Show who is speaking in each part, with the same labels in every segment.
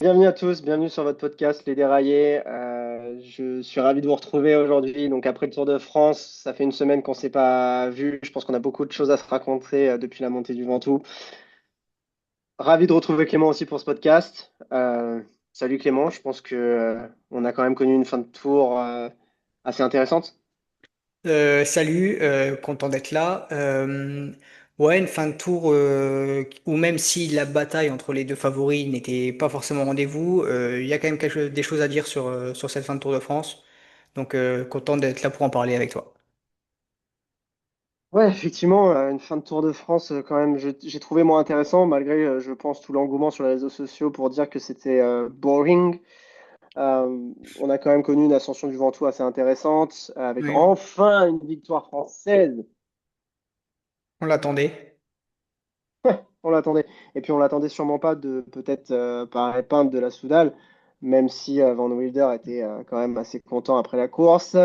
Speaker 1: Bienvenue à tous, bienvenue sur votre podcast Les Déraillés. Je suis ravi de vous retrouver aujourd'hui. Donc après le Tour de France, ça fait une semaine qu'on ne s'est pas vu. Je pense qu'on a beaucoup de choses à se raconter depuis la montée du Ventoux. Ravi de retrouver Clément aussi pour ce podcast. Salut Clément, je pense que on a quand même connu une fin de tour assez intéressante.
Speaker 2: Salut, content d'être là. Ouais, une fin de tour où même si la bataille entre les deux favoris n'était pas forcément au rendez-vous, il y a quand même des choses à dire sur cette fin de Tour de France. Donc content d'être là pour en parler avec toi.
Speaker 1: Ouais, effectivement, une fin de Tour de France quand même, j'ai trouvé moins intéressant malgré, je pense, tout l'engouement sur les réseaux sociaux pour dire que c'était boring. On a quand même connu une ascension du Ventoux assez intéressante, avec
Speaker 2: Oui.
Speaker 1: enfin une victoire française.
Speaker 2: On l'attendait.
Speaker 1: On l'attendait. Et puis on l'attendait sûrement pas de peut-être par épingle de la Soudal, même si Van Wilder était quand même assez content après la course.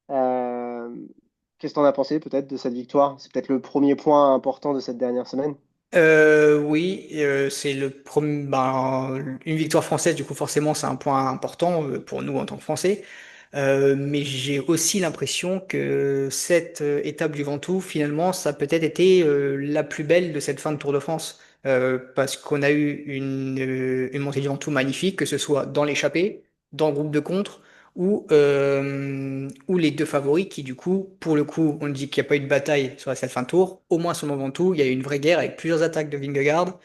Speaker 1: Qu'est-ce que tu en as pensé peut-être de cette victoire? C'est peut-être le premier point important de cette dernière semaine.
Speaker 2: Oui, c'est une victoire française, du coup forcément c'est un point important pour nous en tant que Français. Mais j'ai aussi l'impression que cette étape du Ventoux, finalement, ça a peut-être été la plus belle de cette fin de Tour de France. Parce qu'on a eu une montée du Ventoux magnifique, que ce soit dans l'échappée, dans le groupe de contre, ou les deux favoris qui, du coup, pour le coup, on dit qu'il n'y a pas eu de bataille sur cette fin de tour. Au moins sur le Ventoux, il y a eu une vraie guerre avec plusieurs attaques de Vingegaard,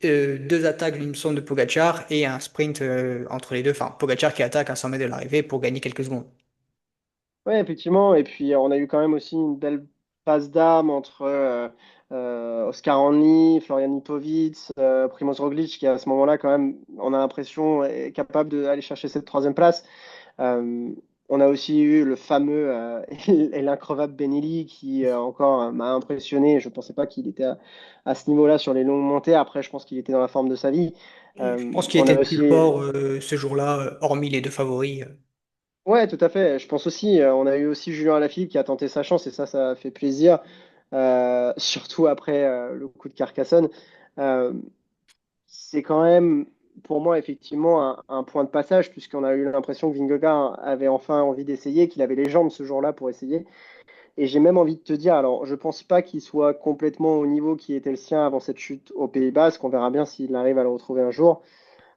Speaker 2: deux attaques, il me semble, de Pogacar et un sprint entre les deux. Enfin, Pogacar qui attaque à 100 mètres de l'arrivée pour gagner quelques secondes.
Speaker 1: Oui, effectivement. Et puis, on a eu quand même aussi une belle passe d'âme entre Oscar Hanley, Florian Ippovic, Primoz Roglic, qui à ce moment-là, quand même, on a l'impression, est capable d'aller chercher cette troisième place. Euh, on a aussi eu le fameux et l'increvable Benelli qui encore m'a impressionné. Je ne pensais pas qu'il était à ce niveau-là sur les longues montées. Après, je pense qu'il était dans la forme de sa vie.
Speaker 2: Je pense qu'il
Speaker 1: On
Speaker 2: était
Speaker 1: a
Speaker 2: le plus
Speaker 1: aussi
Speaker 2: fort ce jour-là, hormis les deux favoris.
Speaker 1: Ouais, tout à fait. Je pense aussi, on a eu aussi Julien Alaphilippe qui a tenté sa chance et ça fait plaisir, surtout après le coup de Carcassonne. Euh, c'est quand même, pour moi, effectivement, un point de passage puisqu'on a eu l'impression que Vingegaard avait enfin envie d'essayer, qu'il avait les jambes ce jour-là pour essayer. Et j'ai même envie de te dire, alors, je pense pas qu'il soit complètement au niveau qui était le sien avant cette chute au Pays Basque. On verra bien s'il arrive à le retrouver un jour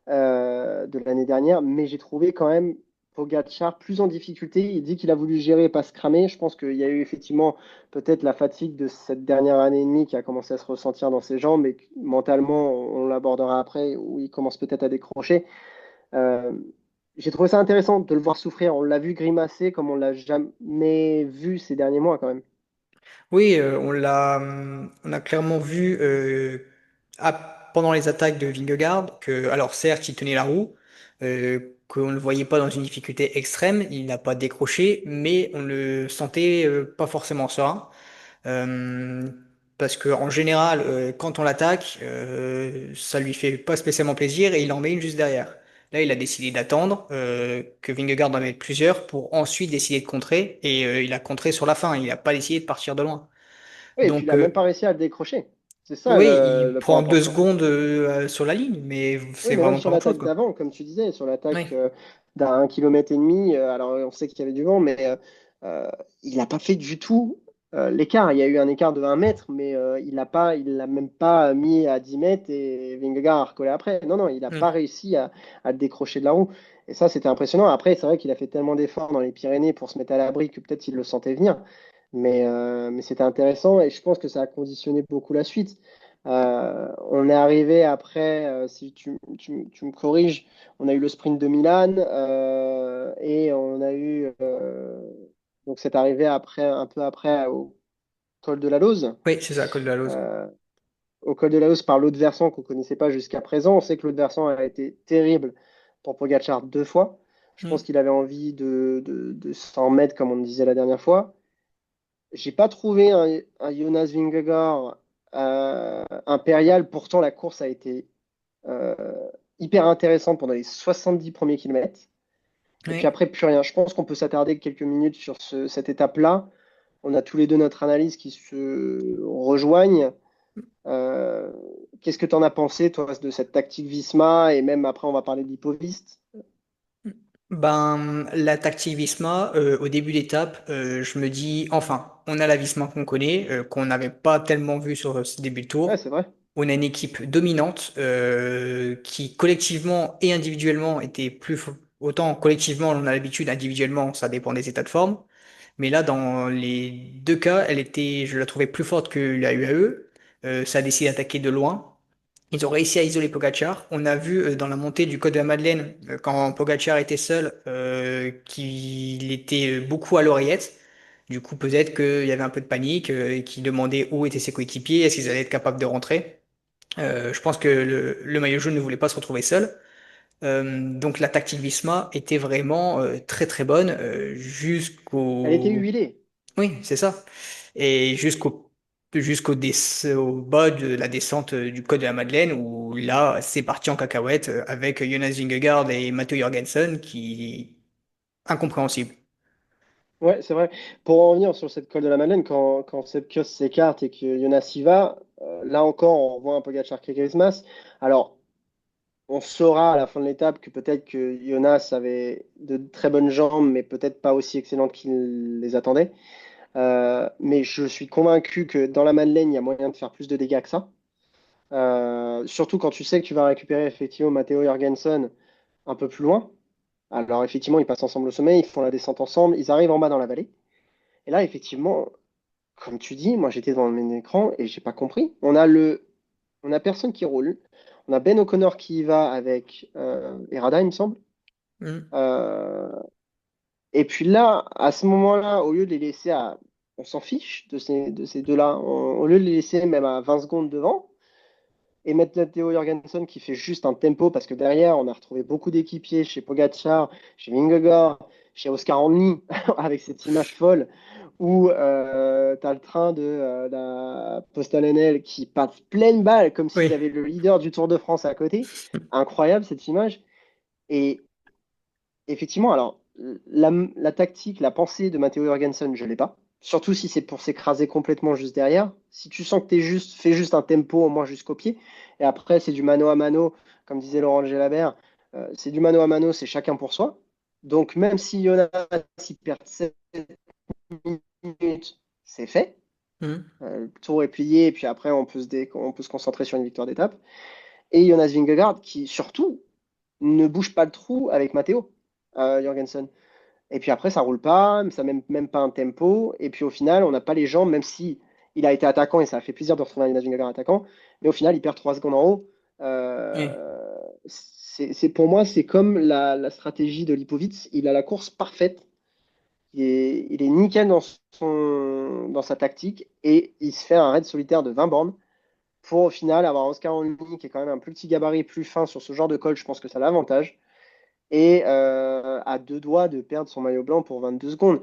Speaker 1: de l'année dernière, mais j'ai trouvé quand même Pogacar plus en difficulté. Il dit qu'il a voulu gérer et pas se cramer. Je pense qu'il y a eu effectivement peut-être la fatigue de cette dernière année et demie qui a commencé à se ressentir dans ses jambes, et que mentalement, on l'abordera après, où il commence peut-être à décrocher. Euh, j'ai trouvé ça intéressant de le voir souffrir. On l'a vu grimacer comme on l'a jamais vu ces derniers mois quand même.
Speaker 2: Oui, on a clairement vu pendant les attaques de Vingegaard que, alors certes, il tenait la roue, qu'on ne le voyait pas dans une difficulté extrême, il n'a pas décroché, mais on le sentait pas forcément serein. Euh, Parce que en général, quand on l'attaque, ça lui fait pas spécialement plaisir et il en met une juste derrière. Là, il a décidé d'attendre que Vingegaard en mette plusieurs pour ensuite décider de contrer et il a contré sur la fin. Il n'a pas décidé de partir de loin.
Speaker 1: Oui, et puis il
Speaker 2: Donc
Speaker 1: a même pas réussi à le décrocher. C'est ça
Speaker 2: oui, il
Speaker 1: le point
Speaker 2: prend deux
Speaker 1: important.
Speaker 2: secondes sur la ligne, mais
Speaker 1: Oui,
Speaker 2: c'est
Speaker 1: mais même
Speaker 2: vraiment
Speaker 1: sur
Speaker 2: pas grand-chose
Speaker 1: l'attaque
Speaker 2: quoi.
Speaker 1: d'avant, comme tu disais, sur l'attaque
Speaker 2: Oui.
Speaker 1: d'un kilomètre et demi, alors on sait qu'il y avait du vent, mais euh, il n'a pas fait du tout l'écart. Il y a eu un écart de 1 mètre, mais il l'a même pas mis à 10 mètres et Vingegaard a recollé après. Non, non, il n'a pas
Speaker 2: Hmm.
Speaker 1: réussi à le décrocher de la roue. Et ça, c'était impressionnant. Après, c'est vrai qu'il a fait tellement d'efforts dans les Pyrénées pour se mettre à l'abri que peut-être il le sentait venir. Mais c'était intéressant et je pense que ça a conditionné beaucoup la suite. On est arrivé après, si tu me corriges, on a eu le sprint de Milan et on a eu donc c'est arrivé après un peu après au col de la Lose.
Speaker 2: Oui, c'est ça, col de la Lose.
Speaker 1: Euh, Au col de la Lose par l'autre versant qu'on ne connaissait pas jusqu'à présent. On sait que l'autre versant a été terrible pour Pogacar 2 fois. Je
Speaker 2: Hmm.
Speaker 1: pense qu'il avait envie de s'en mettre comme on disait la dernière fois. J'ai pas trouvé un Jonas Vingegaard impérial. Pourtant, la course a été euh, hyper intéressante pendant les 70 premiers kilomètres. Et puis
Speaker 2: Oui.
Speaker 1: après, plus rien. Je pense qu'on peut s'attarder quelques minutes sur cette étape-là. On a tous les deux notre analyse qui se rejoignent. Euh, Qu'est-ce que tu en as pensé, toi, de cette tactique Visma? Et même après, on va parler de l'hypoviste.
Speaker 2: Ben, la tactique Visma, au début d'étape, je me dis, enfin, on a la Visma qu'on connaît, qu'on n'avait pas tellement vu sur ce début de
Speaker 1: Ouais,
Speaker 2: tour.
Speaker 1: c'est vrai.
Speaker 2: On a une équipe dominante qui collectivement et individuellement était autant collectivement on a l'habitude, individuellement ça dépend des états de forme. Mais là dans les deux cas, je la trouvais plus forte que la UAE. Ça a décidé d'attaquer de loin. Ils ont réussi à isoler Pogacar. On a vu dans la montée du Col de la Madeleine, quand Pogacar était seul, qu'il était beaucoup à l'oreillette. Du coup, peut-être qu'il y avait un peu de panique et qu'il demandait où étaient ses coéquipiers, est-ce qu'ils allaient être capables de rentrer. Je pense que le maillot jaune ne voulait pas se retrouver seul. Donc la tactique Visma était vraiment très très bonne
Speaker 1: Elle était
Speaker 2: jusqu'au...
Speaker 1: huilée.
Speaker 2: Oui, c'est ça. Et au bas de la descente du Col de la Madeleine où là c'est parti en cacahuète avec Jonas Vingegaard et Matteo Jorgensen qui... Incompréhensible.
Speaker 1: Ouais, c'est vrai. Pour en revenir sur cette colle de la Madeleine, quand Sepp Kuss s'écarte et que Jonas y va, là encore, on voit un Pogacar qui grimace. Alors, on saura à la fin de l'étape que peut-être que Jonas avait de très bonnes jambes, mais peut-être pas aussi excellentes qu'il les attendait. Mais je suis convaincu que dans la Madeleine, il y a moyen de faire plus de dégâts que ça. Surtout quand tu sais que tu vas récupérer effectivement Matteo Jorgensen un peu plus loin. Alors effectivement, ils passent ensemble au sommet, ils font la descente ensemble, ils arrivent en bas dans la vallée. Et là, effectivement, comme tu dis, moi j'étais devant mon écran et j'ai pas compris. On a personne qui roule. On a Ben O'Connor qui y va avec Errada, il me semble.
Speaker 2: Hmm.
Speaker 1: Euh, et puis là, à ce moment-là, au lieu de les laisser à, on s'en fiche de ces deux-là. Au lieu de les laisser même à 20 secondes devant et mettre Théo Jorgensen qui fait juste un tempo parce que derrière, on a retrouvé beaucoup d'équipiers chez Pogacar, chez Vingegaard, chez Oscar Henry avec cette image folle où tu as le train de la Postal NL qui passe pleine balle comme s'il y
Speaker 2: Oui.
Speaker 1: avait le leader du Tour de France à côté. Incroyable cette image. Et effectivement, alors, la tactique, la pensée de Matteo Jorgensen, je l'ai pas. Surtout si c'est pour s'écraser complètement juste derrière. Si tu sens que t'es juste, fais juste un tempo au moins jusqu'au pied. Et après, c'est du mano à mano, comme disait Laurent Gelabert. C'est du mano à mano, c'est chacun pour soi. Donc, même si Jonas il perd 7 minutes, c'est fait.
Speaker 2: Hmm.
Speaker 1: Le tour est plié, et puis après, on peut se concentrer sur une victoire d'étape. Et Jonas Vingegaard, qui surtout ne bouge pas le trou avec Matteo Jorgensen. Et puis après, ça roule pas, ça même pas un tempo. Et puis au final, on n'a pas les jambes, même si il a été attaquant et ça a fait plaisir de retrouver un Jonas Vingegaard attaquant. Mais au final, il perd 3 secondes en haut.
Speaker 2: Oui.
Speaker 1: Pour moi, c'est comme la stratégie de Lipovic. Il a la course parfaite. Il est nickel dans sa tactique et il se fait un raid solitaire de 20 bornes pour au final avoir Oscar Onlini qui est quand même un plus petit gabarit, plus fin sur ce genre de col. Je pense que ça l'avantage et à deux doigts de perdre son maillot blanc pour 22 secondes.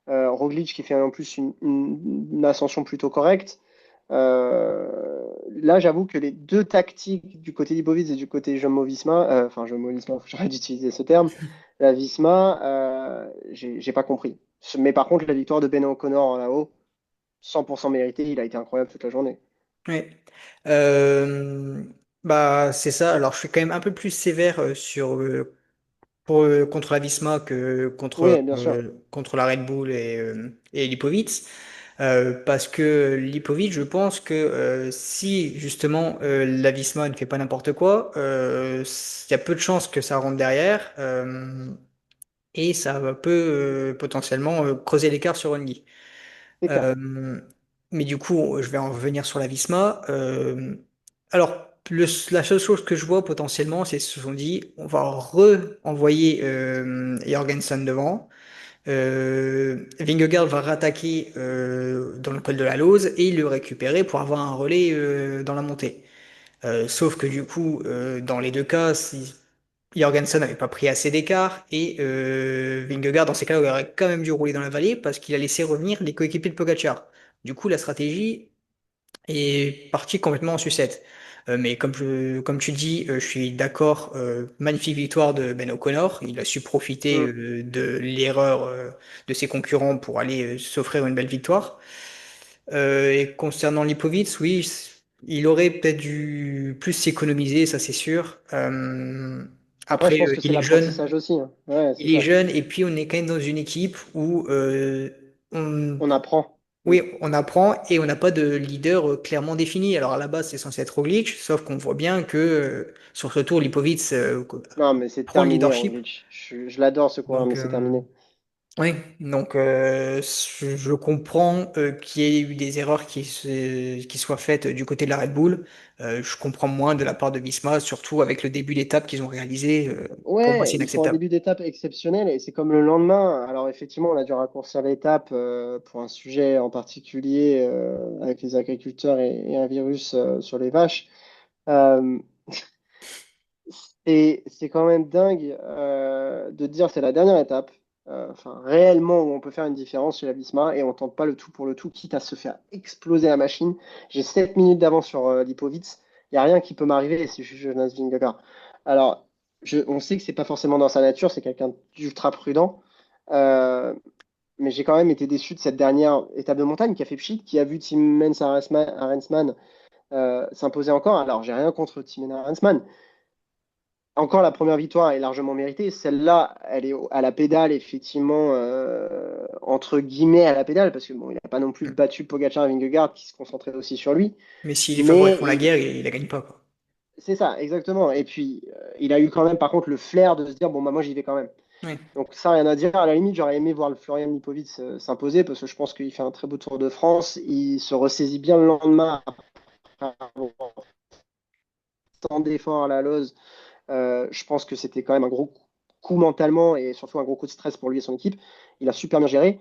Speaker 1: Roglic qui fait en plus une ascension plutôt correcte. Là, j'avoue que les deux tactiques du côté d'Ibovic et du côté Jumbo-Visma, enfin Jumbo-Visma, j'aurais dû utiliser ce terme, la Visma, j'ai pas compris. Mais par contre, la victoire de Ben O'Connor en là-haut, 100% mérité, il a été incroyable toute la journée.
Speaker 2: Oui. Euh, Bah c'est ça. Alors je suis quand même un peu plus sévère contre la Visma que
Speaker 1: Oui, bien sûr.
Speaker 2: contre la Red Bull et Lipovic. Parce que Lipovic, je pense que si justement la Visma ne fait pas n'importe quoi, il y a peu de chances que ça rentre derrière et peut potentiellement creuser l'écart sur Only.
Speaker 1: C'est clair.
Speaker 2: Euh, mais du coup, je vais en revenir sur la Visma. Alors, la seule chose que je vois potentiellement, c'est qu'ils se sont dit, on va re-envoyer Jorgensen devant. Vingegaard va rattaquer dans le col de la Lose et le récupérer pour avoir un relais dans la montée. Sauf que du coup, dans les deux cas, si Jorgensen n'avait pas pris assez d'écart et Vingegaard, dans ces cas-là, aurait quand même dû rouler dans la vallée parce qu'il a laissé revenir les coéquipiers de Pogacar. Du coup, la stratégie est partie complètement en sucette. Mais comme tu dis, je suis d'accord. Magnifique victoire de Ben O'Connor. Il a su profiter
Speaker 1: Mm.
Speaker 2: de l'erreur de ses concurrents pour aller s'offrir une belle victoire. Et concernant Lipovic, oui. il aurait peut-être dû plus s'économiser, ça c'est sûr.
Speaker 1: Après, je
Speaker 2: Après,
Speaker 1: pense que c'est l'apprentissage aussi, hein. Ouais, c'est
Speaker 2: il est
Speaker 1: ça.
Speaker 2: jeune et puis on est quand même dans une équipe où on,
Speaker 1: On apprend. Mm.
Speaker 2: oui, on apprend et on n'a pas de leader clairement défini. Alors à la base, c'est censé être Roglic, sauf qu'on voit bien que sur ce tour, Lipovic
Speaker 1: Non, mais c'est
Speaker 2: prend le
Speaker 1: terminé,
Speaker 2: leadership.
Speaker 1: Roglic. Je l'adore ce coureur,
Speaker 2: Donc,
Speaker 1: mais c'est terminé.
Speaker 2: oui, donc je comprends qu'il y ait eu des erreurs qui soient faites du côté de la Red Bull. Je comprends moins de la part de Visma, surtout avec le début d'étape qu'ils ont réalisé. Pour moi, c'est
Speaker 1: Ouais, ils font un
Speaker 2: inacceptable.
Speaker 1: début d'étape exceptionnel et c'est comme le lendemain. Alors effectivement, on a dû raccourcir l'étape pour un sujet en particulier avec les agriculteurs et un virus sur les vaches. Euh, et c'est quand même dingue de dire c'est la dernière étape, enfin réellement où on peut faire une différence chez la Visma et on tente pas le tout pour le tout, quitte à se faire exploser la machine. J'ai 7 minutes d'avance sur Lipovitz. Il n'y a rien qui peut m'arriver si je suis Jonas Vingegaard. Alors, on sait que c'est pas forcément dans sa nature, c'est quelqu'un d'ultra prudent. Euh, mais j'ai quand même été déçu de cette dernière étape de montagne qui a fait pchit, qui a vu Timmens Arensman s'imposer encore. Alors, j'ai rien contre Timmens Arensman, encore la première victoire est largement méritée. Celle-là, elle est à la pédale, effectivement, entre guillemets à la pédale, parce que bon, il n'a pas non plus battu Pogacar et Vingegaard qui se concentraient aussi sur lui.
Speaker 2: Mais si les favoris
Speaker 1: Mais
Speaker 2: font la guerre, il la gagne pas, quoi.
Speaker 1: c'est ça, exactement. Et puis, il a eu quand même, par contre, le flair de se dire, bon, bah, moi, j'y vais quand même.
Speaker 2: Oui.
Speaker 1: Donc, ça, rien à dire. À la limite, j'aurais aimé voir le Florian Lipovic s'imposer, parce que je pense qu'il fait un très beau Tour de France. Il se ressaisit bien le lendemain, après avoir tant d'efforts à la Lose. Je pense que c'était quand même un gros coup mentalement et surtout un gros coup de stress pour lui et son équipe. Il a super bien géré.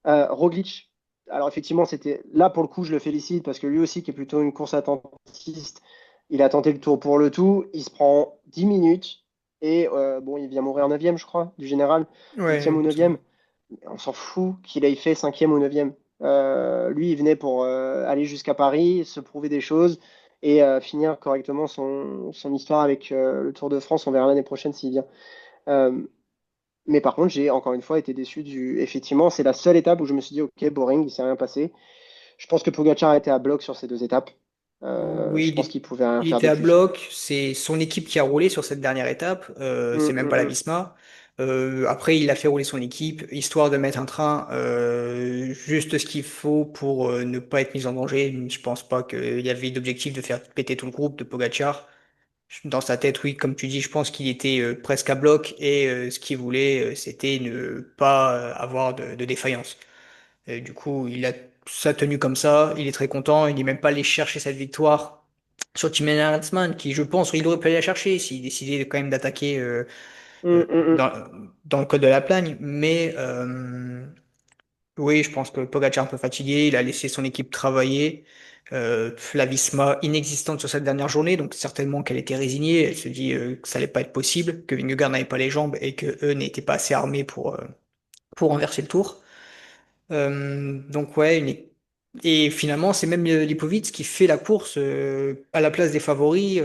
Speaker 1: Roglic, alors effectivement, c'était là pour le coup, je le félicite parce que lui aussi, qui est plutôt une course attentiste, il a tenté le tour pour le tout. Il se prend 10 minutes et bon, il vient mourir 9e, je crois, du général,
Speaker 2: Ouais,
Speaker 1: 8e ou 9e. On s'en fout qu'il ait fait 5e ou 9e. Lui, il venait pour aller jusqu'à Paris, se prouver des choses et finir correctement son histoire avec le Tour de France. On verra l'année prochaine s'il vient. Euh, mais par contre, j'ai encore une fois été déçu du. Effectivement, c'est la seule étape où je me suis dit, OK, boring, il s'est rien passé. Je pense que Pogacar a été à bloc sur ces deux étapes.
Speaker 2: oui,
Speaker 1: Je pense qu'il pouvait rien
Speaker 2: il
Speaker 1: faire
Speaker 2: était
Speaker 1: de
Speaker 2: à
Speaker 1: plus.
Speaker 2: bloc. C'est son équipe qui a roulé sur cette dernière étape. C'est même pas la
Speaker 1: Mm.
Speaker 2: Visma. Après, il a fait rouler son équipe, histoire de mettre un train juste ce qu'il faut pour ne pas être mis en danger. Je pense pas qu'il y avait d'objectif de faire péter tout le groupe de Pogacar. Dans sa tête, oui, comme tu dis, je pense qu'il était presque à bloc et ce qu'il voulait, c'était ne pas avoir de défaillance. Et du coup, il a sa tenue comme ça, il est très content, il n'est même pas allé chercher cette victoire sur Tim Hartmann, qui, je pense, il aurait pu aller la chercher s'il décidait quand même d'attaquer
Speaker 1: Mm.
Speaker 2: dans le code de la plagne. Mais oui, je pense que Pogacar est un peu fatigué, il a laissé son équipe travailler. La Visma inexistante sur cette dernière journée, donc certainement qu'elle était résignée. Elle se dit que ça allait pas être possible, que Vingegaard n'avait pas les jambes et que eux n'étaient pas assez armés pour renverser le tour. Donc ouais, et finalement c'est même Lipovic qui fait la course à la place des favoris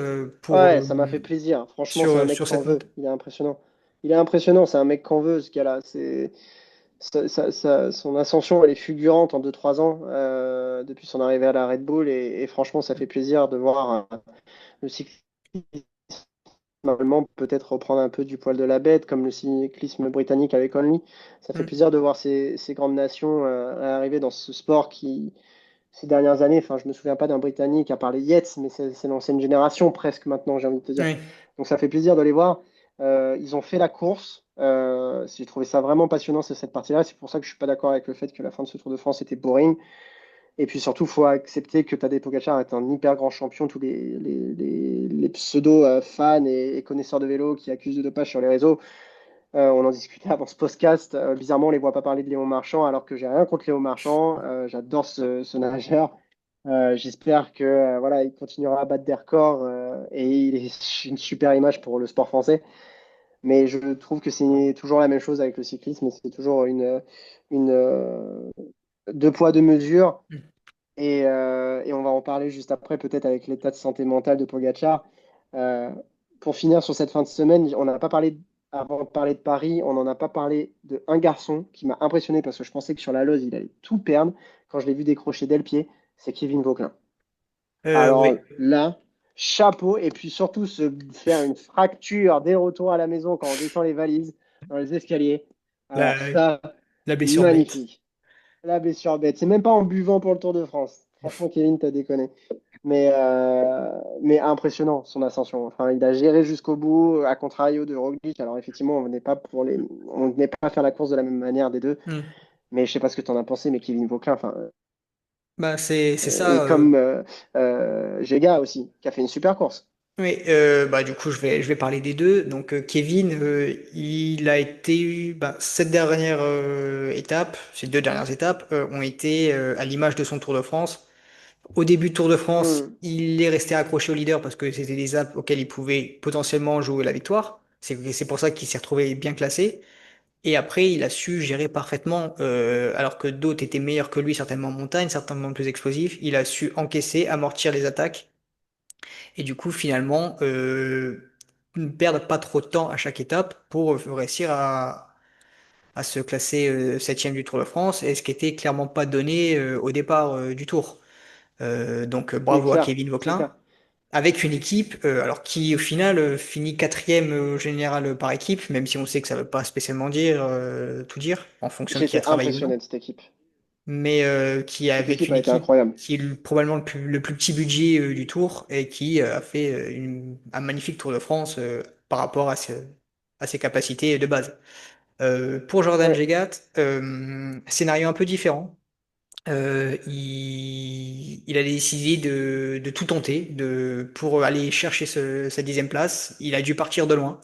Speaker 1: Ouais, ça m'a fait plaisir. Franchement, c'est un mec
Speaker 2: sur
Speaker 1: qu'on
Speaker 2: cette
Speaker 1: veut.
Speaker 2: montée.
Speaker 1: Il est impressionnant. Il est impressionnant, c'est un mec qu'on veut, ce gars-là. Son ascension, elle est fulgurante en 2 3 ans depuis son arrivée à la Red Bull. Et franchement, ça fait plaisir de voir le cyclisme normalement peut-être reprendre un peu du poil de la bête, comme le cyclisme britannique avec Only. Ça fait
Speaker 2: Mm.
Speaker 1: plaisir de voir ces grandes nations arriver dans ce sport qui, ces dernières années, enfin, je me souviens pas d'un Britannique à part les Yates, mais c'est l'ancienne génération presque maintenant, j'ai envie de te dire.
Speaker 2: Oui.
Speaker 1: Donc ça fait plaisir de les voir. Ils ont fait la course. J'ai trouvé ça vraiment passionnant, cette partie-là. C'est pour ça que je suis pas d'accord avec le fait que la fin de ce Tour de France était boring. Et puis surtout, il faut accepter que Tadej Pogacar est un hyper grand champion. Tous les pseudo-fans et connaisseurs de vélo qui accusent de dopage sur les réseaux, on en discutait avant ce podcast. Bizarrement, on les voit pas parler de Léon Marchand, alors que j'ai rien contre Léon Marchand. J'adore ce nageur. J'espère que voilà, il continuera à battre des records et il est une super image pour le sport français. Mais je trouve que c'est toujours la même chose avec le cyclisme. C'est toujours une deux poids deux mesures.
Speaker 2: Mm.
Speaker 1: Et on va en parler juste après, peut-être avec l'état de santé mentale de Pogacar. Euh, pour finir sur cette fin de semaine, on n'a pas parlé, avant de parler de Paris, on n'en a pas parlé de un garçon qui m'a impressionné parce que je pensais que sur la Lose, il allait tout perdre quand je l'ai vu décrocher dès le pied, c'est Kevin Vauquelin.
Speaker 2: Oui.
Speaker 1: Alors là, chapeau, et puis surtout se faire une fracture dès le retour à la maison quand on descend les valises dans les escaliers.
Speaker 2: La,
Speaker 1: Alors ça,
Speaker 2: la blessure bête.
Speaker 1: magnifique. La blessure bête. C'est même pas en buvant pour le Tour de France. Franchement, Kevin, t'as déconné. Mais impressionnant son ascension. Enfin, il a géré jusqu'au bout, à contrario de Roglic. Alors effectivement, on n'est pas à faire la course de la même manière des deux.
Speaker 2: Hmm.
Speaker 1: Mais je sais pas ce que tu en as pensé, mais Kevin Vauclin, enfin,
Speaker 2: Bah, c'est
Speaker 1: et
Speaker 2: ça.
Speaker 1: comme Gega aussi, qui a fait une super course.
Speaker 2: Oui, bah, du coup, je vais parler des deux. Donc, Kevin, il a été, bah, cette dernière étape, ces deux dernières étapes, ont été à l'image de son Tour de France. Au début du Tour de France,
Speaker 1: Hmm.
Speaker 2: il est resté accroché au leader parce que c'était des étapes auxquelles il pouvait potentiellement jouer la victoire. C'est pour ça qu'il s'est retrouvé bien classé. Et après, il a su gérer parfaitement, alors que d'autres étaient meilleurs que lui, certainement en montagne, certainement plus explosifs. Il a su encaisser, amortir les attaques et du coup, finalement, ne perdre pas trop de temps à chaque étape pour réussir à se classer septième du Tour de France, et ce qui était clairement pas donné au départ du Tour.
Speaker 1: C'est
Speaker 2: Bravo à
Speaker 1: clair,
Speaker 2: Kevin
Speaker 1: c'est
Speaker 2: Vauclin,
Speaker 1: clair.
Speaker 2: avec une équipe alors qui au final finit quatrième général par équipe, même si on sait que ça veut pas spécialement dire tout dire en fonction de qui a
Speaker 1: J'étais
Speaker 2: travaillé ou non,
Speaker 1: impressionné de cette équipe.
Speaker 2: mais qui est
Speaker 1: Cette
Speaker 2: avec
Speaker 1: équipe
Speaker 2: une
Speaker 1: a été
Speaker 2: équipe
Speaker 1: incroyable.
Speaker 2: qui est probablement le plus petit budget du Tour et qui a fait un magnifique Tour de France par rapport à ses capacités de base. Pour Jordan
Speaker 1: Ouais,
Speaker 2: Jegat, scénario un peu différent. Il a décidé de tout tenter pour aller chercher sa dixième place. Il a dû partir de loin.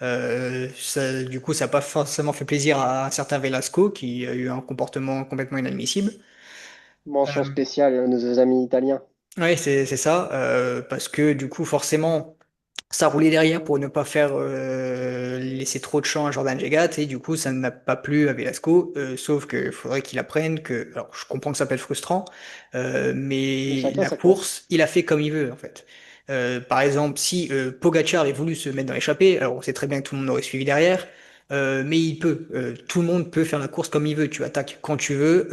Speaker 2: Du coup, ça n'a pas forcément fait plaisir à un certain Velasco qui a eu un comportement complètement inadmissible.
Speaker 1: mention spéciale à nos amis italiens.
Speaker 2: Oui, c'est ça, parce que du coup, forcément, ça roulait derrière pour ne pas faire laisser trop de champ à Jordan Jegat, et du coup, ça n'a pas plu à Velasco, sauf qu'il faudrait qu'il apprenne que, alors je comprends que ça peut être frustrant,
Speaker 1: Mais
Speaker 2: mais
Speaker 1: chacun
Speaker 2: la
Speaker 1: sa course.
Speaker 2: course, il a fait comme il veut, en fait. Par exemple, si Pogacar avait voulu se mettre dans l'échappée, alors on sait très bien que tout le monde aurait suivi derrière, mais il peut. Tout le monde peut faire la course comme il veut. Tu attaques quand tu veux,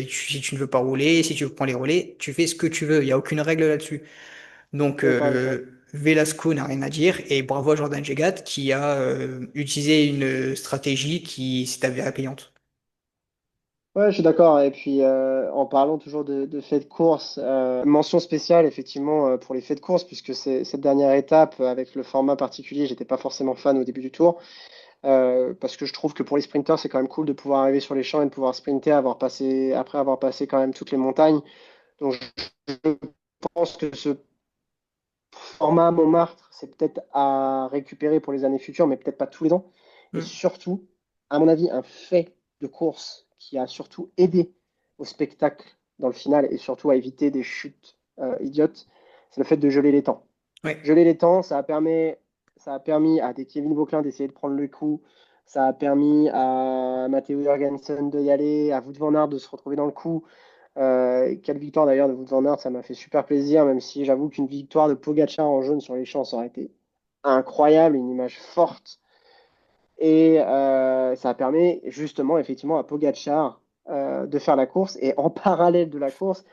Speaker 2: si tu ne veux pas rouler, si tu veux prendre les relais, tu fais ce que tu veux. Il n'y a aucune règle là-dessus. Donc,
Speaker 1: D'accord avec toi.
Speaker 2: Velasco n'a rien à dire et bravo à Jordan Jegat qui a utilisé une stratégie qui s'est avérée payante.
Speaker 1: Ouais, je suis d'accord. Et puis, en parlant toujours de faits de course, mention spéciale effectivement pour les faits de course, puisque c'est cette dernière étape avec le format particulier, j'étais pas forcément fan au début du tour, parce que je trouve que pour les sprinters, c'est quand même cool de pouvoir arriver sur les champs et de pouvoir sprinter après avoir passé quand même toutes les montagnes. Donc, je pense que ce format Montmartre, c'est peut-être à récupérer pour les années futures, mais peut-être pas tous les ans. Et
Speaker 2: Hmm.
Speaker 1: surtout, à mon avis, un fait de course qui a surtout aidé au spectacle dans le final et surtout à éviter des chutes idiotes, c'est le fait de geler les temps.
Speaker 2: Ouais.
Speaker 1: Geler les temps, ça a permis à des Kevin Vauclin d'essayer de prendre le coup. Ça a permis à Matteo Jorgensen de y aller, à Wout van Aert de se retrouver dans le coup. Quelle victoire d'ailleurs de Wout van Aert, ça m'a fait super plaisir, même si j'avoue qu'une victoire de Pogacar en jaune sur les champs, ça aurait été incroyable, une image forte. Et ça permet justement, effectivement, à Pogacar de faire la course. Et en parallèle de la course,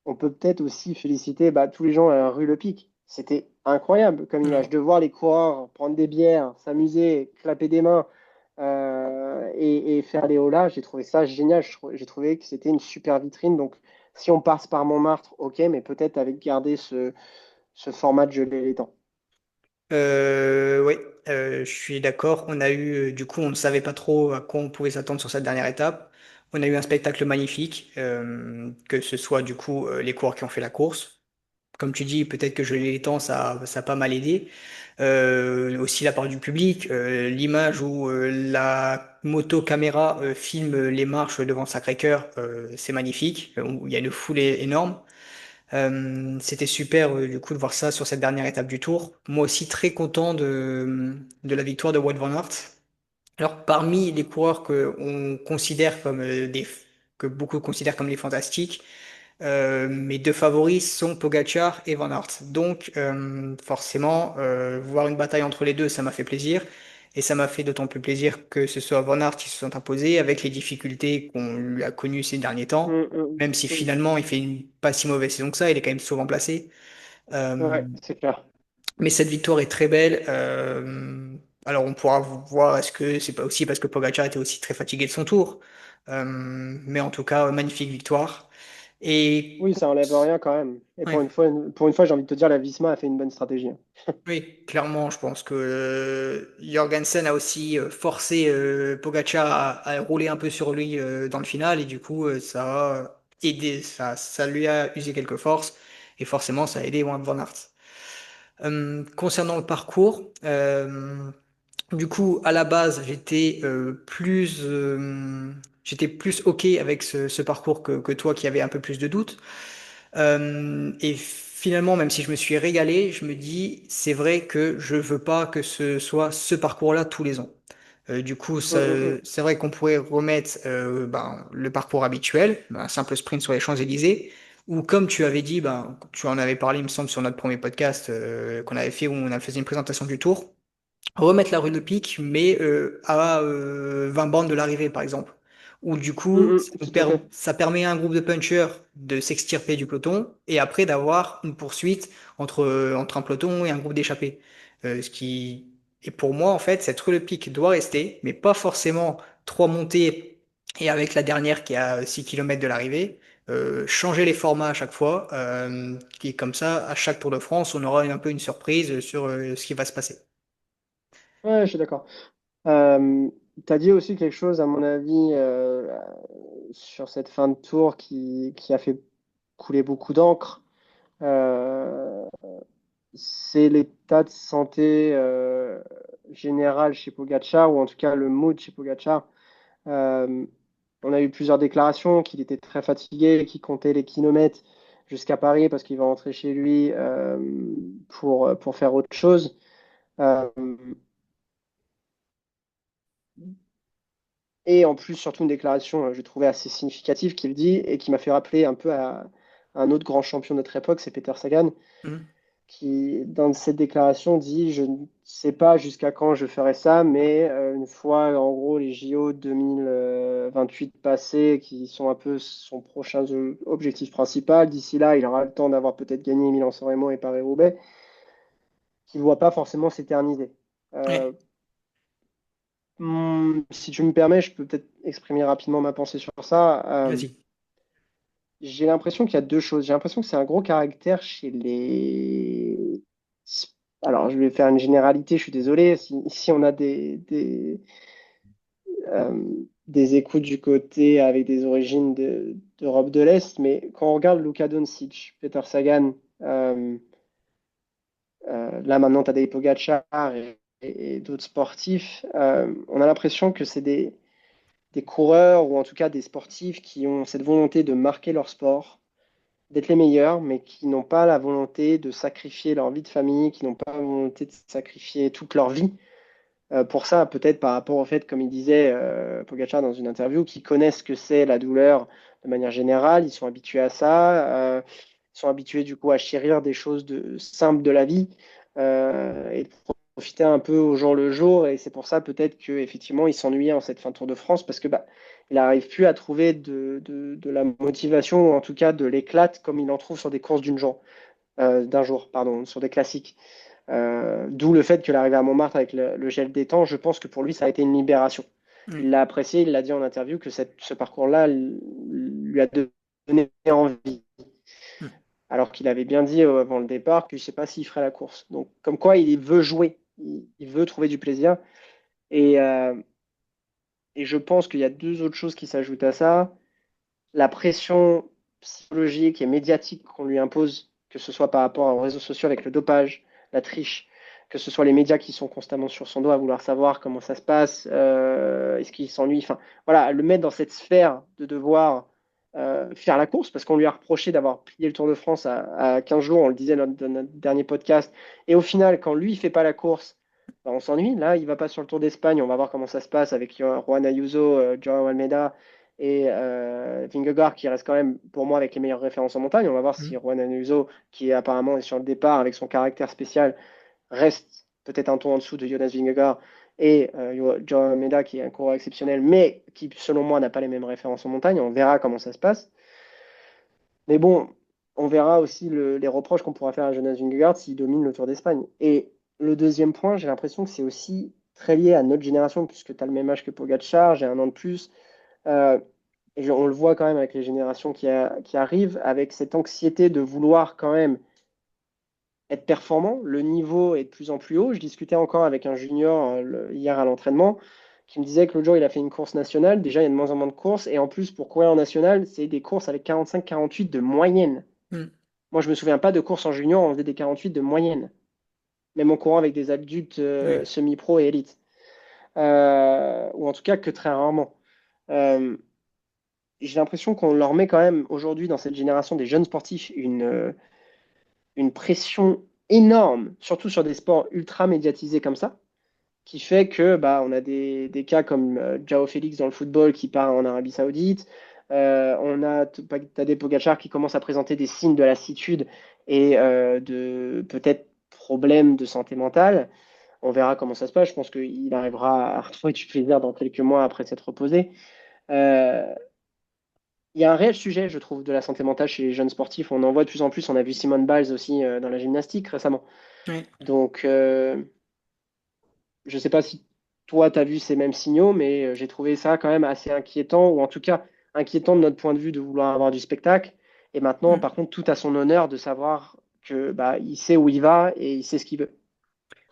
Speaker 1: on peut peut-être aussi féliciter tous les gens à Rue Le Pic. C'était incroyable comme image
Speaker 2: Alors,
Speaker 1: de voir les coureurs prendre des bières, s'amuser, clapper des mains et faire les holas. J'ai trouvé ça génial. J'ai trouvé que c'était une super vitrine. Donc, si on passe par Montmartre, ok, mais peut-être avec garder ce format de geler les temps.
Speaker 2: oui, je suis d'accord. On a eu, du coup, on ne savait pas trop à quoi on pouvait s'attendre sur cette dernière étape. On a eu un spectacle magnifique, que ce soit du coup les coureurs qui ont fait la course. Comme tu dis, peut-être que geler les temps, ça a pas mal aidé. Aussi la part du public, l'image où la moto caméra filme les marches devant Sacré-Cœur, c'est magnifique. Où il y a une foule énorme. C'était super du coup de voir ça sur cette dernière étape du Tour. Moi aussi très content de la victoire de Wout van Aert. Alors parmi les coureurs que on considère comme que beaucoup considèrent comme les fantastiques, mes deux favoris sont Pogacar et Van Aert. Donc forcément, voir une bataille entre les deux, ça m'a fait plaisir. Et ça m'a fait d'autant plus plaisir que ce soit Van Aert qui se soit imposé avec les difficultés qu'on lui a connues ces derniers temps.
Speaker 1: Mm, mm,
Speaker 2: Même si
Speaker 1: mm.
Speaker 2: finalement il fait une pas si mauvaise saison que ça, il est quand même souvent placé. Euh,
Speaker 1: Ouais, c'est clair.
Speaker 2: mais cette victoire est très belle. Alors on pourra voir est-ce que c'est pas aussi parce que Pogacar était aussi très fatigué de son tour. Mais en tout cas, magnifique victoire. Et
Speaker 1: Oui, ça enlève rien quand même. Et
Speaker 2: ouais.
Speaker 1: pour une fois, j'ai envie de te dire, la Visma a fait une bonne stratégie, hein.
Speaker 2: Oui, clairement, je pense que Jorgensen a aussi forcé Pogacar à rouler un peu sur lui dans le final et du coup ça a aidé, ça lui a usé quelques forces et forcément ça a aidé Wout van Aert. Concernant le parcours, du coup à la base j'étais plus OK avec ce parcours que toi qui avait un peu plus de doutes. Et finalement, même si je me suis régalé, je me dis, c'est vrai que je veux pas que ce soit ce parcours-là tous les ans. Du coup,
Speaker 1: Mm, mm, mm.
Speaker 2: c'est vrai qu'on pourrait remettre le parcours habituel, un simple sprint sur les Champs-Élysées, ou comme tu avais dit, tu en avais parlé, il me semble, sur notre premier podcast qu'on avait fait où on a fait une présentation du Tour remettre la rue de pique, mais à 20 bandes de l'arrivée, par exemple. Où du
Speaker 1: Mm,
Speaker 2: coup,
Speaker 1: mm, tout à fait.
Speaker 2: ça permet à un groupe de punchers de s'extirper du peloton et après d'avoir une poursuite entre un peloton et un groupe d'échappés. Ce qui et pour moi, en fait, cette rue de pique doit rester, mais pas forcément trois montées et avec la dernière qui est à 6 km de l'arrivée. Changer les formats à chaque fois, qui est comme ça, à chaque Tour de France, on aura un peu une surprise sur ce qui va se passer.
Speaker 1: Ouais, je suis d'accord. Tu as dit aussi quelque chose, à mon avis, sur cette fin de tour qui a fait couler beaucoup d'encre. Euh, c'est l'état de santé général chez Pogacar, ou en tout cas le mood chez Pogacar. Euh, on a eu plusieurs déclarations qu'il était très fatigué, qu'il comptait les kilomètres jusqu'à Paris parce qu'il va rentrer chez lui pour faire autre chose. Euh, et en plus, surtout une déclaration, je trouvais assez significative qu'il dit et qui m'a fait rappeler un peu à un autre grand champion de notre époque, c'est Peter Sagan,
Speaker 2: Mhm.
Speaker 1: qui, dans cette déclaration, dit: Je ne sais pas jusqu'à quand je ferai ça, mais une fois, en gros, les JO 2028 passés, qui sont un peu son prochain objectif principal, d'ici là, il aura le temps d'avoir peut-être gagné Milan-San Remo et Paris-Roubaix, qu'il ne voit pas forcément s'éterniser. Euh,
Speaker 2: Ouais,
Speaker 1: Si tu me permets, je peux peut-être exprimer rapidement ma pensée sur ça.
Speaker 2: vas-y.
Speaker 1: J'ai l'impression qu'il y a deux choses. J'ai l'impression que c'est un gros caractère chez les... Alors, je vais faire une généralité, je suis désolé. Si on a euh, des écoutes du côté avec des origines d'Europe de l'Est, mais quand on regarde Luka Doncic, Peter Sagan, euh, là maintenant Tadej Pogacar et d'autres sportifs, on a l'impression que c'est des coureurs ou en tout cas des sportifs qui ont cette volonté de marquer leur sport, d'être les meilleurs, mais qui n'ont pas la volonté de sacrifier leur vie de famille, qui n'ont pas la volonté de sacrifier toute leur vie. Pour ça, peut-être par rapport au fait, comme il disait Pogacar dans une interview, qu'ils connaissent ce que c'est la douleur de manière générale, ils sont habitués à ça, ils sont habitués du coup à chérir des choses simples de la vie et de profiter un peu au jour le jour. Et c'est pour ça peut-être qu'effectivement, il s'ennuyait en cette fin de Tour de France parce que il n'arrive plus à trouver de la motivation, ou en tout cas de l'éclate comme il en trouve sur des courses d'un jour, pardon, sur des classiques. D'où le fait que l'arrivée à Montmartre avec le gel des temps, je pense que pour lui, ça a été une libération. Il
Speaker 2: Mm.
Speaker 1: l'a apprécié, il l'a dit en interview que ce parcours-là lui a donné envie.
Speaker 2: Mm.
Speaker 1: Alors qu'il avait bien dit avant le départ que je ne sais pas s'il ferait la course. Donc, comme quoi, il veut jouer, il veut trouver du plaisir. Et, euh, et je pense qu'il y a deux autres choses qui s'ajoutent à ça. La pression psychologique et médiatique qu'on lui impose, que ce soit par rapport aux réseaux sociaux avec le dopage, la triche, que ce soit les médias qui sont constamment sur son dos à vouloir savoir comment ça se passe, est-ce qu'il s'ennuie, enfin voilà, le mettre dans cette sphère de devoir faire la course, parce qu'on lui a reproché d'avoir plié le Tour de France à 15 jours, on le disait dans notre dernier podcast, et au final, quand lui, il fait pas la course, on s'ennuie. Là, il va pas sur le Tour d'Espagne, on va voir comment ça se passe avec Juan Ayuso, Joao Almeida et Vingegaard qui reste quand même pour moi avec les meilleures références en montagne. On va voir si
Speaker 2: Mm.
Speaker 1: Juan Ayuso, qui apparemment est sur le départ avec son caractère spécial, reste peut-être un ton en dessous de Jonas Vingegaard et Joao Almeida qui est un coureur exceptionnel, mais qui selon moi n'a pas les mêmes références en montagne. On verra comment ça se passe. Mais bon, on verra aussi les reproches qu'on pourra faire à Jonas Vingegaard s'il domine le Tour d'Espagne. Et le deuxième point, j'ai l'impression que c'est aussi très lié à notre génération, puisque tu as le même âge que Pogacar, j'ai un an de plus. Euh, on le voit quand même avec les générations qui arrivent, avec cette anxiété de vouloir quand même être performant. Le niveau est de plus en plus haut. Je discutais encore avec un junior hier à l'entraînement qui me disait que l'autre jour, il a fait une course nationale. Déjà, il y a de moins en moins de courses. Et en plus, pour courir en national, c'est des courses avec 45-48 de moyenne.
Speaker 2: Hmm.
Speaker 1: Moi, je me souviens pas de courses en junior, on faisait des 48 de moyenne, même en courant avec des adultes
Speaker 2: Oui.
Speaker 1: semi-pro et élite. Ou en tout cas que très rarement. Euh, j'ai l'impression qu'on leur met quand même aujourd'hui dans cette génération des jeunes sportifs une pression énorme, surtout sur des sports ultra médiatisés comme ça, qui fait que bah, on a des cas comme Joao Félix dans le football qui part en Arabie Saoudite. On a Tadej Pogacar qui commence à présenter des signes de lassitude et de peut-être problèmes de santé mentale. On verra comment ça se passe. Je pense qu'il arrivera à retrouver du plaisir dans quelques mois après s'être reposé. Euh, il y a un réel sujet, je trouve, de la santé mentale chez les jeunes sportifs. On en voit de plus en plus. On a vu Simone Biles aussi dans la gymnastique récemment.
Speaker 2: Oui.
Speaker 1: Donc, je ne sais pas si toi, tu as vu ces mêmes signaux, mais j'ai trouvé ça quand même assez inquiétant, ou en tout cas inquiétant de notre point de vue de vouloir avoir du spectacle. Et maintenant,
Speaker 2: Hmm.
Speaker 1: par contre, tout à son honneur de savoir que bah, il sait où il va et il sait ce qu'il veut.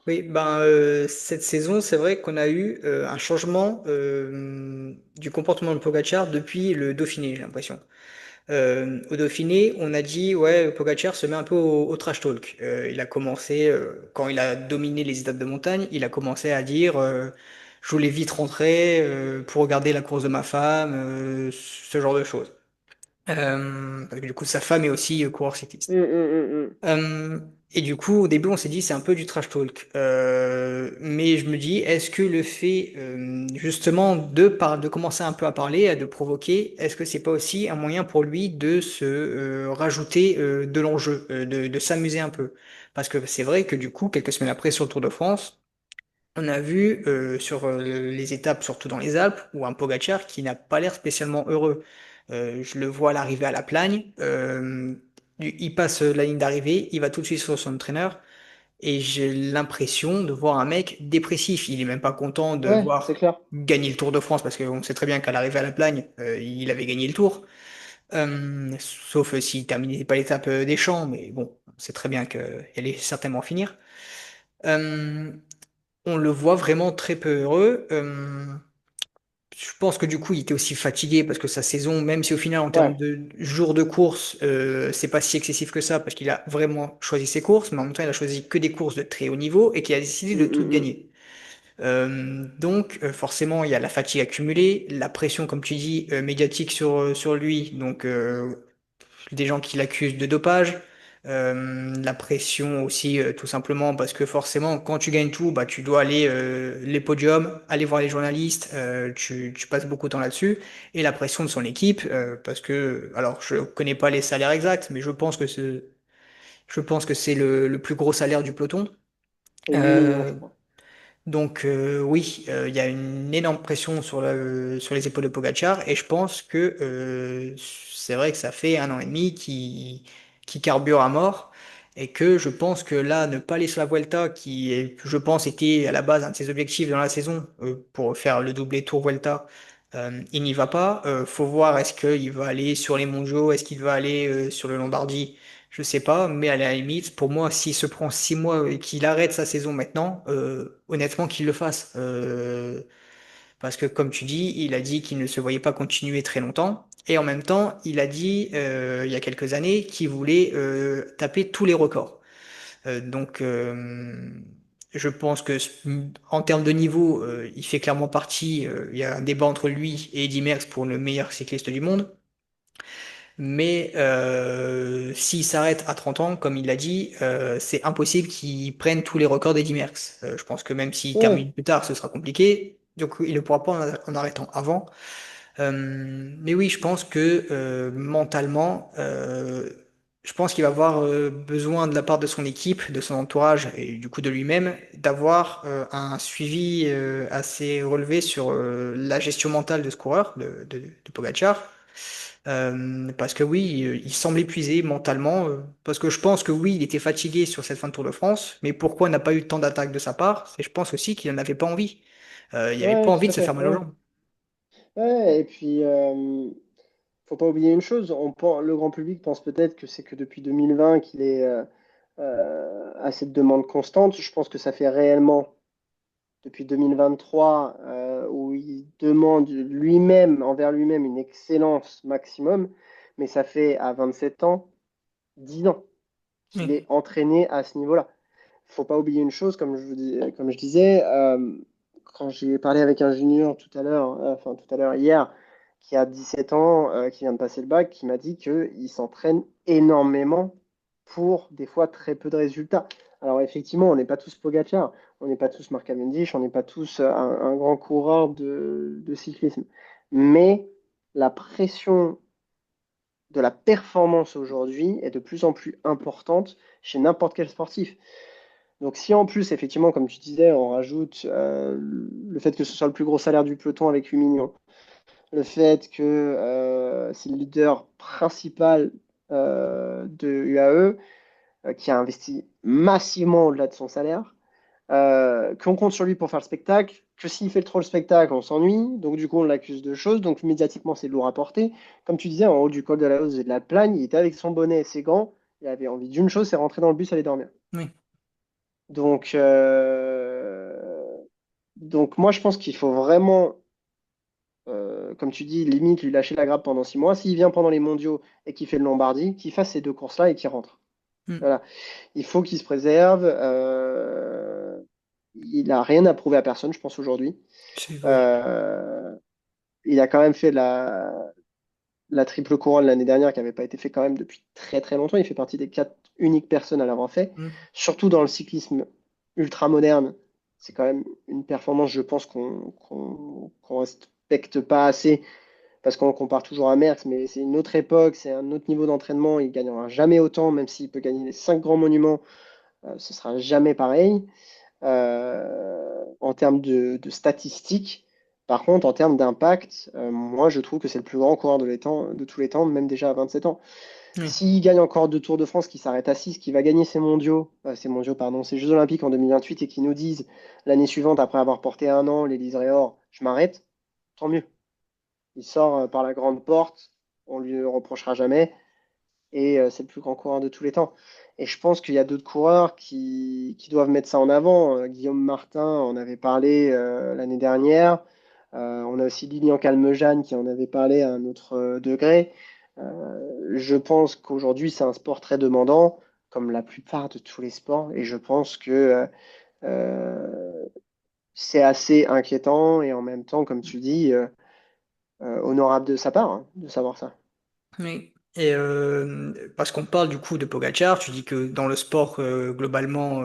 Speaker 2: Oui, ben, cette saison, c'est vrai qu'on a eu un changement du comportement de Pogacar depuis le Dauphiné, j'ai l'impression. Au Dauphiné, on a dit, ouais, Pogacar se met un peu au trash talk. Il a commencé, quand il a dominé les étapes de montagne, il a commencé à dire, je voulais vite rentrer pour regarder la course de ma femme, ce genre de choses. Parce que du coup, sa femme est aussi coureur cycliste.
Speaker 1: Hum.
Speaker 2: Euh, et du coup, au début, on s'est dit c'est un peu du trash talk. Mais je me dis, est-ce que le fait justement de commencer un peu à parler, de provoquer, est-ce que c'est pas aussi un moyen pour lui de se rajouter de l'enjeu, de s'amuser un peu? Parce que c'est vrai que du coup, quelques semaines après sur le Tour de France, on a vu sur les étapes, surtout dans les Alpes, où un Pogacar qui n'a pas l'air spécialement heureux. Je le vois à l'arrivée à la Plagne. Il passe la ligne d'arrivée, il va tout de suite sur son entraîneur, et j'ai l'impression de voir un mec dépressif. Il est même pas content de
Speaker 1: Ouais, c'est
Speaker 2: voir
Speaker 1: clair.
Speaker 2: gagner le Tour de France, parce qu'on sait très bien qu'à l'arrivée à la Plagne, il avait gagné le Tour. Sauf s'il terminait pas l'étape des Champs, mais bon, on sait très bien qu'elle allait certainement finir. Euh, on le voit vraiment très peu heureux. Je pense que du coup, il était aussi fatigué parce que sa saison, même si au final, en termes
Speaker 1: Ouais.
Speaker 2: de jours de course, c'est pas si excessif que ça parce qu'il a vraiment choisi ses courses, mais en même temps, il a choisi que des courses de très haut niveau et qu'il a décidé de toutes
Speaker 1: Hum.
Speaker 2: gagner. Donc, forcément, il y a la fatigue accumulée, la pression, comme tu dis, médiatique sur lui. Donc, des gens qui l'accusent de dopage, la pression aussi tout simplement parce que forcément quand tu gagnes tout, bah tu dois aller les podiums, aller voir les journalistes, tu passes beaucoup de temps là-dessus et la pression de son équipe parce que alors je connais pas les salaires exacts mais je pense que c'est le plus gros salaire du peloton.
Speaker 1: Et 8 millions, je
Speaker 2: Euh,
Speaker 1: crois.
Speaker 2: donc oui, il y a une énorme pression sur les épaules de Pogacar et je pense que c'est vrai que ça fait un an et demi qui carbure à mort et que je pense que là, ne pas aller sur la Vuelta, je pense, était à la base un de ses objectifs dans la saison pour faire le doublé Tour Vuelta, il n'y va pas. Faut voir est-ce qu'il va aller sur les mondiaux, est-ce qu'il va aller sur le Lombardie. Je sais pas, mais à la limite, pour moi, s'il se prend 6 mois et qu'il arrête sa saison maintenant, honnêtement, qu'il le fasse. Parce que comme tu dis, il a dit qu'il ne se voyait pas continuer très longtemps. Et en même temps, il a dit, il y a quelques années, qu'il voulait taper tous les records. Donc, je pense que en termes de niveau, il fait clairement partie. Il y a un débat entre lui et Eddy Merckx pour le meilleur cycliste du monde. Mais s'il s'arrête à 30 ans, comme il l'a dit, c'est impossible qu'il prenne tous les records d'Eddy Merckx. Je pense que même s'il
Speaker 1: Ouais.
Speaker 2: termine plus tard, ce sera compliqué. Donc il ne pourra pas en arrêtant avant. Mais oui, je pense que mentalement, Je pense qu'il va avoir besoin de la part de son équipe, de son entourage et du coup de lui-même, d'avoir un suivi assez relevé sur la gestion mentale de ce coureur, de Pogacar. Parce que oui, il semble épuisé mentalement. Parce que je pense que oui, il était fatigué sur cette fin de Tour de France. Mais pourquoi il n'a pas eu tant d'attaques de sa part? C'est, je pense aussi qu'il n'en avait pas envie. Il n'avait pas
Speaker 1: Ouais,
Speaker 2: envie
Speaker 1: tout
Speaker 2: de
Speaker 1: à
Speaker 2: se faire
Speaker 1: fait.
Speaker 2: mal aux
Speaker 1: Ouais.
Speaker 2: jambes.
Speaker 1: Ouais, et puis, faut pas oublier une chose, le grand public pense peut-être que c'est que depuis 2020 qu'il est à cette demande constante. Je pense que ça fait réellement depuis 2023 où il demande lui-même, envers lui-même, une excellence maximum, mais ça fait à 27 ans, 10 ans qu'il est
Speaker 2: Oui.
Speaker 1: entraîné à ce niveau-là. Faut pas oublier une chose, comme je disais, quand j'ai parlé avec un junior tout à l'heure, enfin tout à l'heure hier, qui a 17 ans, qui vient de passer le bac, qui m'a dit qu'il s'entraîne énormément pour des fois très peu de résultats. Alors effectivement, on n'est pas tous Pogacar, on n'est pas tous Mark Cavendish, on n'est pas tous un grand coureur de cyclisme. Mais la pression de la performance aujourd'hui est de plus en plus importante chez n'importe quel sportif. Donc si en plus, effectivement, comme tu disais, on rajoute le fait que ce soit le plus gros salaire du peloton avec 8 millions, le fait que c'est le leader principal de UAE, qui a investi massivement au-delà de son salaire, qu'on compte sur lui pour faire le spectacle, que s'il fait trop le spectacle, on s'ennuie, donc du coup on l'accuse de choses, donc médiatiquement c'est lourd à porter. Comme tu disais, en haut du col de la Hausse et de la Plagne, il était avec son bonnet et ses gants, il avait envie d'une chose, c'est rentrer dans le bus et aller dormir.
Speaker 2: Oui.
Speaker 1: Donc, donc moi je pense qu'il faut vraiment, comme tu dis, limite lui lâcher la grappe pendant 6 mois. S'il vient pendant les mondiaux et qu'il fait le Lombardie, qu'il fasse ces deux courses-là et qu'il rentre.
Speaker 2: Mm.
Speaker 1: Voilà. Il faut qu'il se préserve. Il n'a rien à prouver à personne, je pense, aujourd'hui.
Speaker 2: C'est vrai.
Speaker 1: Euh, il a quand même fait la triple couronne l'année dernière qui n'avait pas été fait quand même depuis très très longtemps. Il fait partie des 4 uniques personnes à l'avoir fait.
Speaker 2: Mm.
Speaker 1: Surtout dans le cyclisme ultra moderne, c'est quand même une performance, je pense, qu'on respecte pas assez parce qu'on compare toujours à Merckx, mais c'est une autre époque, c'est un autre niveau d'entraînement. Il gagnera jamais autant, même s'il peut gagner les 5 grands monuments, ce sera jamais pareil en termes de statistiques. Par contre, en termes d'impact, moi, je trouve que c'est le plus grand coureur de tous les temps, même déjà à 27 ans.
Speaker 2: Oui.
Speaker 1: S'il gagne encore 2 Tours de France, qui s'arrête à 6, qui va gagner ses Jeux Olympiques en 2028 et qui nous disent l'année suivante, après avoir porté un an l'Élysée or, je m'arrête, tant mieux. Il sort par la grande porte, on lui le reprochera jamais et c'est le plus grand coureur de tous les temps. Et je pense qu'il y a d'autres coureurs qui doivent mettre ça en avant. Guillaume Martin en avait parlé l'année dernière. On a aussi Lilian Calmejane qui en avait parlé à un autre degré. Je pense qu'aujourd'hui, c'est un sport très demandant, comme la plupart de tous les sports. Et je pense que euh, c'est assez inquiétant et en même temps, comme tu dis, honorable de sa part hein, de savoir ça.
Speaker 2: Oui. Et parce qu'on parle du coup de Pogacar, tu dis que dans le sport, globalement,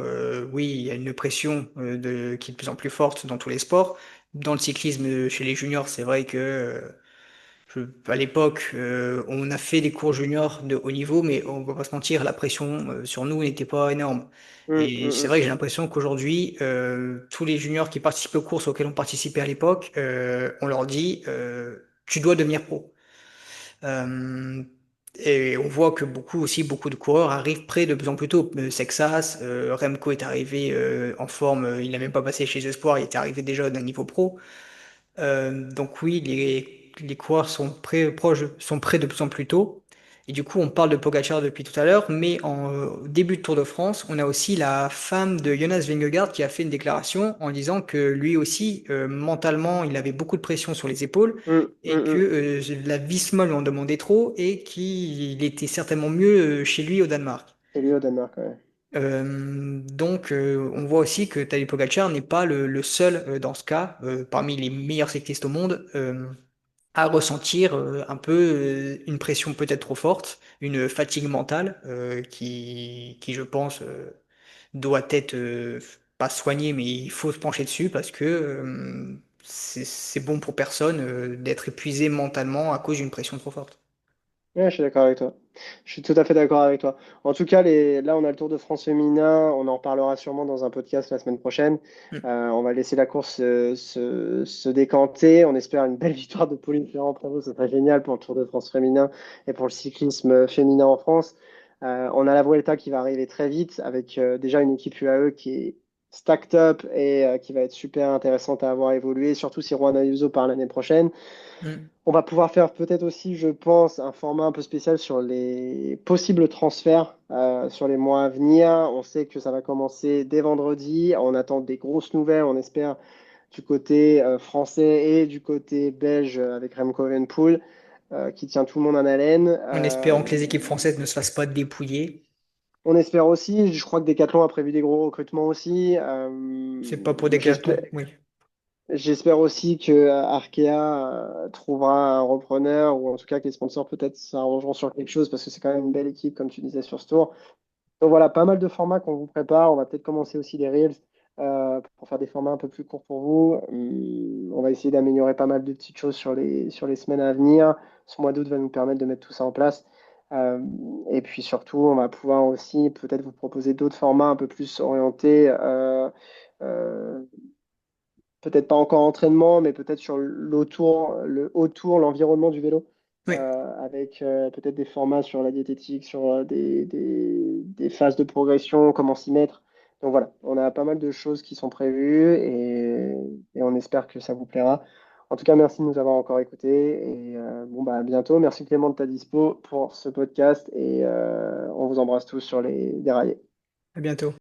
Speaker 2: oui, il y a une pression qui est de plus en plus forte dans tous les sports. Dans le cyclisme, chez les juniors, c'est vrai que à l'époque, on a fait des cours juniors de haut niveau, mais on va pas se mentir, la pression sur nous n'était pas énorme.
Speaker 1: Hum,
Speaker 2: Et
Speaker 1: hum,
Speaker 2: c'est
Speaker 1: hum.
Speaker 2: vrai que j'ai l'impression qu'aujourd'hui, tous les juniors qui participent aux courses auxquelles on participait à l'époque, on leur dit, tu dois devenir pro. Euh, et on voit que beaucoup de coureurs arrivent près de plus en plus tôt. Sexas, Remco est arrivé en forme, il n'a même pas passé chez Espoir, il était arrivé déjà d'un niveau pro. Donc oui, les coureurs sont sont prêts de plus en plus tôt. Et du coup, on parle de Pogacar depuis tout à l'heure, mais en début de Tour de France, on a aussi la femme de Jonas Vingegaard qui a fait une déclaration en disant que lui aussi, mentalement, il avait beaucoup de pression sur les épaules
Speaker 1: Hum,
Speaker 2: et
Speaker 1: hum,
Speaker 2: que
Speaker 1: hum.
Speaker 2: la Visma lui en demandait trop et qu'il était certainement mieux chez lui au Danemark.
Speaker 1: C'est lui au Danemark, ouais.
Speaker 2: Donc, on voit aussi que Tadej Pogacar n'est pas le seul dans ce cas, parmi les meilleurs cyclistes au monde, à ressentir un peu une pression peut-être trop forte, une fatigue mentale qui, je pense, doit être pas soignée, mais il faut se pencher dessus parce que c'est bon pour personne d'être épuisé mentalement à cause d'une pression trop forte.
Speaker 1: Ouais, je suis d'accord avec toi. Je suis tout à fait d'accord avec toi. En tout cas, là, on a le Tour de France féminin. On en reparlera sûrement dans un podcast la semaine prochaine.
Speaker 2: Mm.
Speaker 1: On va laisser la course se décanter. On espère une belle victoire de Pauline Ferrand-Prévot. Ce serait génial pour le Tour de France féminin et pour le cyclisme féminin en France. On a la Vuelta qui va arriver très vite avec déjà une équipe UAE qui est stacked up et qui va être super intéressante à avoir évolué, surtout si Juan Ayuso part l'année prochaine.
Speaker 2: Mm.
Speaker 1: On va pouvoir faire peut-être aussi, je pense, un format un peu spécial sur les possibles transferts sur les mois à venir. On sait que ça va commencer dès vendredi. On attend des grosses nouvelles, on espère, du côté français et du côté belge avec Remco Evenepoel, qui tient tout le monde en haleine.
Speaker 2: En espérant que les équipes françaises ne se fassent pas dépouiller.
Speaker 1: On espère aussi, je crois que Decathlon a prévu des gros recrutements aussi.
Speaker 2: C'est pas pour Decathlon,
Speaker 1: J'espère,
Speaker 2: oui.
Speaker 1: J'espère aussi que Arkea trouvera un repreneur ou en tout cas que les sponsors peut-être s'arrangeront sur quelque chose parce que c'est quand même une belle équipe comme tu disais sur ce tour. Donc voilà, pas mal de formats qu'on vous prépare. On va peut-être commencer aussi des reels pour faire des formats un peu plus courts pour vous. On va essayer d'améliorer pas mal de petites choses sur les semaines à venir. Ce mois d'août va nous permettre de mettre tout ça en place. Euh, et puis surtout, on va pouvoir aussi peut-être vous proposer d'autres formats un peu plus orientés. Euh, Peut-être pas encore entraînement, mais peut-être sur l'autour, le autour, l'environnement du vélo,
Speaker 2: Oui,
Speaker 1: avec peut-être des formats sur la diététique, sur des phases de progression, comment s'y mettre. Donc voilà, on a pas mal de choses qui sont prévues et on espère que ça vous plaira. En tout cas, merci de nous avoir encore écoutés et bon bah à bientôt. Merci Clément de ta dispo pour ce podcast et on vous embrasse tous sur les déraillés.
Speaker 2: à bientôt.